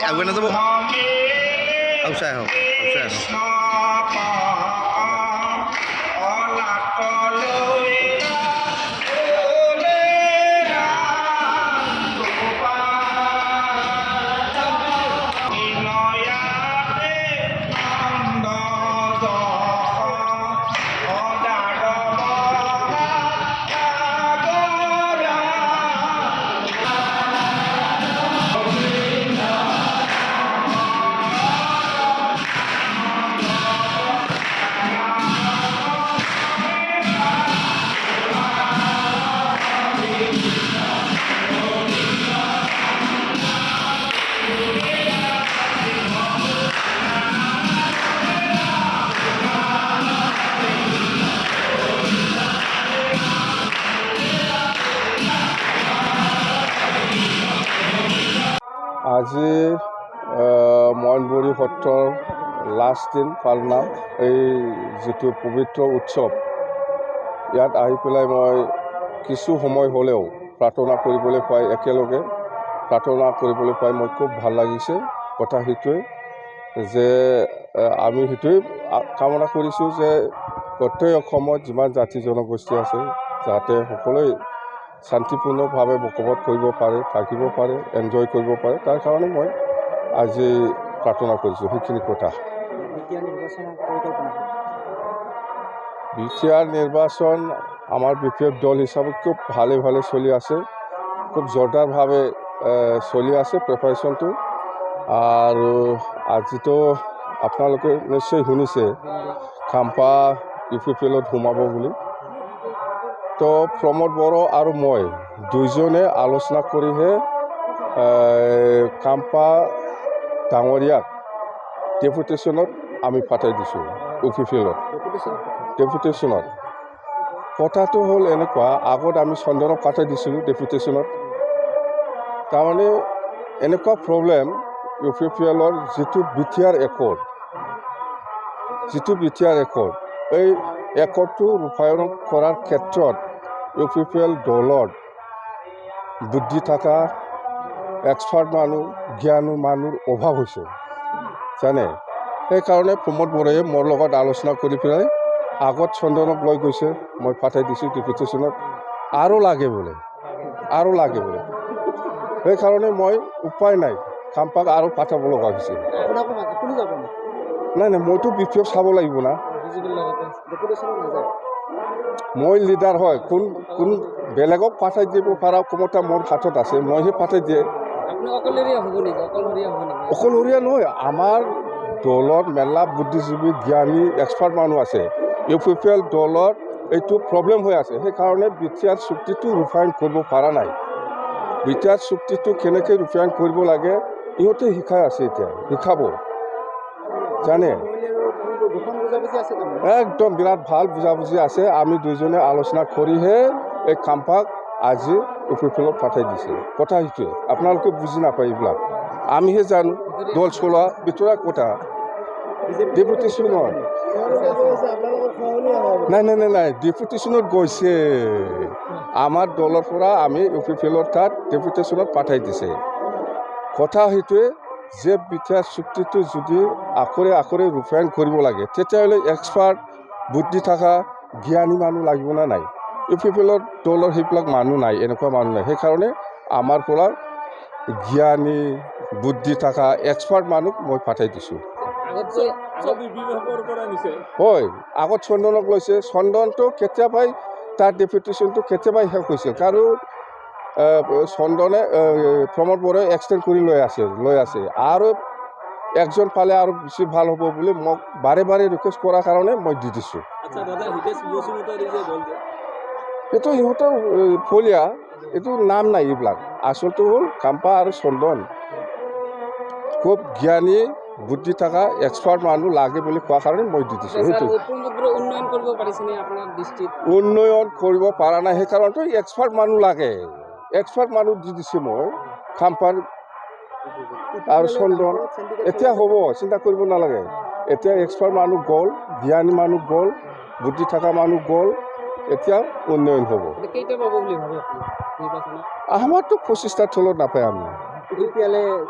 Aguanta tuh. Outside. আজি মইনবুৰী সত্ৰৰ last দিন পালনাম এই যিটো পবিত্ৰ উৎসৱ ইয়াত আহি পেলাই মই কিছু সময় হ'লেও প্ৰাৰ্থনা কৰিবলৈ পাই একেলগে প্ৰাৰ্থনা কৰিবলৈ পাই মই খুব ভাল লাগিছে। কথা সেইটোৱে যে আমি সেইটোৱে কামনা কৰিছোঁ যে গোটেই অসমত যিমান জাতি জনগোষ্ঠী আছে যাতে সকলোৱে শান্তিপূৰ্ণভাৱে বসবাস কৰিব পাৰে, থাকিব পাৰে, এনজয় কৰিব পাৰে, তাৰ কাৰণে মই আজি প্ৰাৰ্থনা কৰিছোঁ। সেইখিনি কথা। বিটিআৰ নিৰ্বাচন আমাৰ বিপিএফ দল হিচাপে খুব ভালে চলি আছে, খুব জোৰদাৰভাৱে চলি আছে প্ৰিপাৰেশ্যনটো। আৰু আজিতো আপোনালোকে নিশ্চয় শুনিছে খাম্পা UPPLত সোমাব বুলি। তো প্ৰমোদ বড়ো আৰু মই দুইজনে আলোচনা কৰিহে খাম্পা ডাঙৰীয়াক ডেপুটেশ্যনত আমি পাঠাই দিছোঁ UPPLত ডেপুটেশ্যনত। কথাটো হ'ল এনেকুৱা, আগত আমি চন্দনক পাঠাই দিছিলোঁ ডেপুটেশ্যনত। তাৰমানে এনেকুৱা প্ৰব্লেম UPPLৰ যিটো বিটিআৰ একৰ্ড এই একৰ্ডটো ৰূপায়ণ কৰাৰ ক্ষেত্ৰত UPPL দলত বুদ্ধি থকা এক্সপাৰ্ট মানুহ, জ্ঞানী মানুহৰ অভাৱ হৈছে জানে। সেইকাৰণে প্ৰমোদ বড়োৱে মোৰ লগত আলোচনা কৰি পেলাই আগত চন্দনক লৈ গৈছে, মই পাঠাই দিছোঁ ডেপুটেশ্যনত। আৰু লাগে বোলে। সেইকাৰণে মই উপায় নাই, খাম্পাক আৰু পাঠাব লগা হৈছে। নাই মইতো বিপিএফ চাব লাগিব না। মই লিডাৰ হয়, কোন বেলেগক পাঠাই দিব পৰা ক্ষমতা মোৰ হাতত আছে, মইহে পাঠাই দিয়ে। অকলশৰীয়া নহয়, আমাৰ দলত মেলা বুদ্ধিজীৱী, জ্ঞানী, এক্সপাৰ্ট মানুহ আছে। UPPL দলত এইটো প্ৰব্লেম হৈ আছে, সেইকাৰণে বিটিআৰ চুক্তিটো ৰূপায়ণ কৰিব পৰা নাই। বিটিআৰ চুক্তিটো কেনেকৈ ৰূপায়ণ কৰিব লাগে ইহঁতে শিকাই আছে, এতিয়া শিকাব জানে। একদম বিৰাট ভাল বুজাবুজি আছে। আমি দুইজনে আলোচনা কৰিহে এই খাম্পাক আজি UPPLত পাঠাই দিছে। কথা সেইটোৱে, আপোনালোকে বুজি নাপায় এইবিলাক, আমিহে জানো দল চলোৱা ভিতৰুৱা কথা। ডেপুটেশ্যনত নাই ডেপুটেশ্যনত গৈছে, আমাৰ দলৰ পৰা আমি UPPLৰ তাত ডেপুটেশ্যনত পাঠাই দিছে। কথা সেইটোৱে যে বিটিআৰ চুক্তিটো যদি আখৰে ৰূপায়ণ কৰিব লাগে তেতিয়াহ'লে এক্সপাৰ্ট, বুদ্ধি থকা, জ্ঞানী মানুহ লাগিব না নাই। UPPLৰ দলৰ সেইবিলাক মানুহ নাই, এনেকুৱা মানুহ নাই। সেইকাৰণে আমাৰ পৰা জ্ঞানী, বুদ্ধি থকা, এক্সপাৰ্ট মানুহ মই পাঠাই দিছোঁ। হয়, আগত চন্দনক লৈছে। চন্দনটো কেতিয়াবাই তাৰ ডেপুটেশ্যনটো কেতিয়াবাই শেষ হৈছিল, কাৰণ চন্দনে প্ৰমোদ বড়োৱে এক্সটেণ্ড কৰি লৈ আছে আৰু একজন পালে আৰু বেছি ভাল হ'ব বুলি মোক বাৰে ৰিকুৱেষ্ট কৰাৰ কাৰণে মই দি দিছোঁ। এইটো ইহঁতৰ ফলীয়া, এইটো নাম নাই। এইবিলাক আচলটো হ'ল খাম্পা আৰু চন্দন খুব জ্ঞানী, বুদ্ধি থকা এক্সপাৰ্ট মানুহ লাগে বুলি কোৱা কাৰণে মই দি দিছোঁ। সেইটো উন্নয়ন কৰিব পাৰিছেনে আপোনাৰ দৃষ্টিত? উন্নয়ন কৰিব পৰা নাই, সেইকাৰণেতো এক্সপাৰ্ট মানুহ লাগে। এক্সপাৰ্ট মানুহ দি দিছোঁ মই, খাম্পাৰ আৰু চন্দন। এতিয়া হ'ব, চিন্তা কৰিব নালাগে। এতিয়া এক্সপাৰ্ট মানুহ গ'ল, জ্ঞানী মানুহ গ'ল, বুদ্ধি থকা মানুহ গ'ল, এতিয়া উন্নয়ন হ'ব। কেইটা পাব বুলি ভাবে আপুনি নিৰ্বাচনত? আমাৰতো 25টা তলত নাপায় আমি।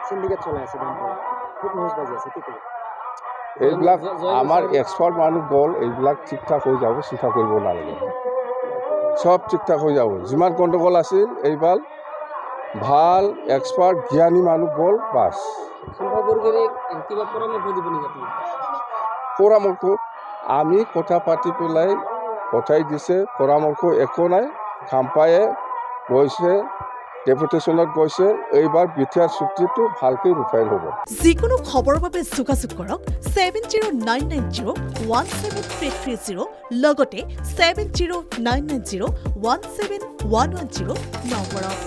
সিন্ডিকেট চলাই আছে, খুব নিউজ বাজি আছে, কি ক'ব? এইবিলাক আমাৰ এক্সপাৰ্ট মানুহ গ'ল, এইবিলাক ঠিক ঠাক হৈ যাব, চিন্তা কৰিব নালাগে। চব ঠিক ঠাক হৈ যাব। যিমান গণ্ডগোল আছিল এইবাৰ ভাল এক্সপাৰ্ট জ্ঞানী মানুহ গ'ল, বাছ। কিবা পৰামৰ্শ দিব নেকি আপুনি? পৰামৰ্শ আমি কথা পাতি পেলাই পঠাই দিছে, পৰামৰ্শ একো নাই। খাম্পায়ে গৈছে, ডেপুটেশ্যনত গৈছে, এইবাৰ বিটিআৰ চুক্তিটো ভালকৈ ৰূপায়ণ হ'ব। যিকোনো খবৰৰ বাবে যোগাযোগ কৰক 7099017330 লগতে 7099017110 নম্বৰত।